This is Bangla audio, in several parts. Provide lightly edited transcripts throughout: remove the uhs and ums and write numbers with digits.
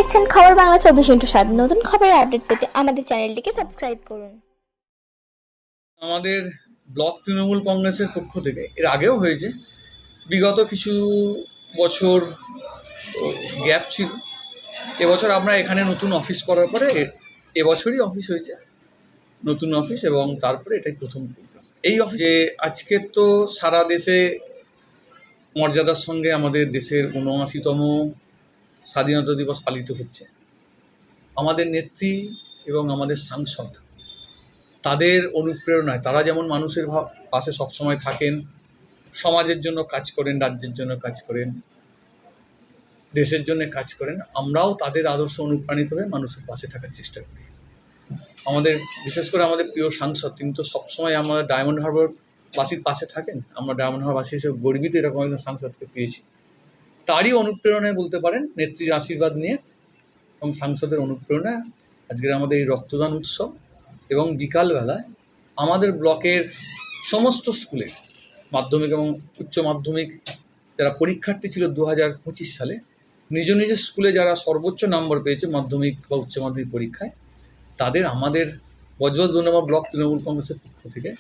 দেখছেন খবর বাংলা 24x7। নতুন খবরের আপডেট পেতে আমাদের চ্যানেলটিকে সাবস্ক্রাইব করুন। আমাদের ব্লক তৃণমূল কংগ্রেসের পক্ষ থেকে এর আগেও হয়েছে, বিগত কিছু বছর গ্যাপ ছিল। এবছর আমরা এখানে নতুন অফিস করার পরে এবছরই অফিস হয়েছে, নতুন অফিস, এবং তারপরে এটাই প্রথম প্রোগ্রাম। এই অফিসে আজকের তো সারা দেশে মর্যাদার সঙ্গে আমাদের দেশের ৭৯তম স্বাধীনতা দিবস পালিত হচ্ছে। আমাদের নেত্রী এবং আমাদের সাংসদ, তাদের অনুপ্রেরণায় তারা যেমন মানুষের পাশে সবসময় থাকেন, সমাজের জন্য কাজ করেন, রাজ্যের জন্য কাজ করেন, দেশের জন্য কাজ করেন, আমরাও তাদের আদর্শ অনুপ্রাণিত হয়ে মানুষের পাশে থাকার চেষ্টা করি। আমাদের বিশেষ করে আমাদের প্রিয় সাংসদ, তিনি তো সবসময় আমরা ডায়মন্ড হারবার বাসীর পাশে থাকেন। আমরা ডায়মন্ড হারবার বাসী হিসেবে গর্বিত এরকম একজন সাংসদকে পেয়েছি। তারই অনুপ্রেরণায় বলতে পারেন, নেত্রীর আশীর্বাদ নিয়ে এবং সাংসদের অনুপ্রেরণায় আজকের আমাদের এই রক্তদান উৎসব। এবং বিকালবেলায় আমাদের ব্লকের সমস্ত স্কুলে মাধ্যমিক এবং উচ্চ মাধ্যমিক যারা পরীক্ষার্থী ছিল 2025 সালে, নিজ নিজ স্কুলে যারা সর্বোচ্চ নম্বর পেয়েছে মাধ্যমিক বা উচ্চ মাধ্যমিক পরীক্ষায়, তাদের আমাদের বজবজ 2 নম্বর ব্লক তৃণমূল কংগ্রেসের পক্ষ থেকে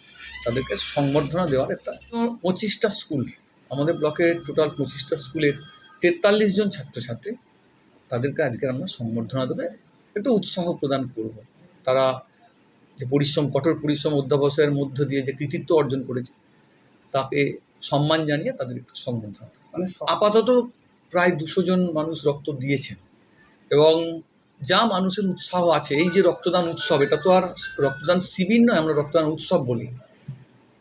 তাদেরকে সংবর্ধনা দেওয়ার একটা 25টা স্কুল, আমাদের ব্লকের টোটাল 25টা স্কুলের 43 জন ছাত্রছাত্রী, তাদেরকে আজকে আমরা সংবর্ধনা দেবে, একটু উৎসাহ প্রদান করব। তারা যে পরিশ্রম, কঠোর পরিশ্রম, অধ্যাবসায়ের মধ্য দিয়ে যে কৃতিত্ব অর্জন করেছে, তাকে সম্মান জানিয়ে তাদের একটু সংবর্ধনা। আপাতত প্রায় 200 জন মানুষ রক্ত দিয়েছেন, এবং যা মানুষের উৎসাহ আছে, এই যে রক্তদান উৎসব, এটা তো আর রক্তদান শিবির নয়, আমরা রক্তদান উৎসব বলি।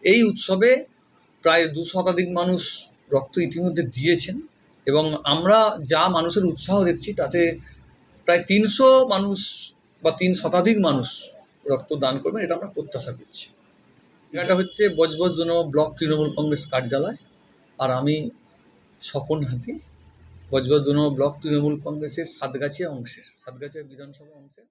এই উৎসবে প্রায় 2 শতাধিক মানুষ রক্ত ইতিমধ্যে দিয়েছেন, এবং আমরা যা মানুষের উৎসাহ দেখছি তাতে প্রায় 300 মানুষ বা 3 শতাধিক মানুষ রক্তদান করবেন, এটা আমরা প্রত্যাশা করছি। এটা হচ্ছে বজবজ 2 নম্বর ব্লক তৃণমূল কংগ্রেস কার্যালয়, আর আমি স্বপন হাতি, বজবজ 2 নম্বর ব্লক তৃণমূল কংগ্রেসের সাতগাছিয়া বিধানসভা অংশের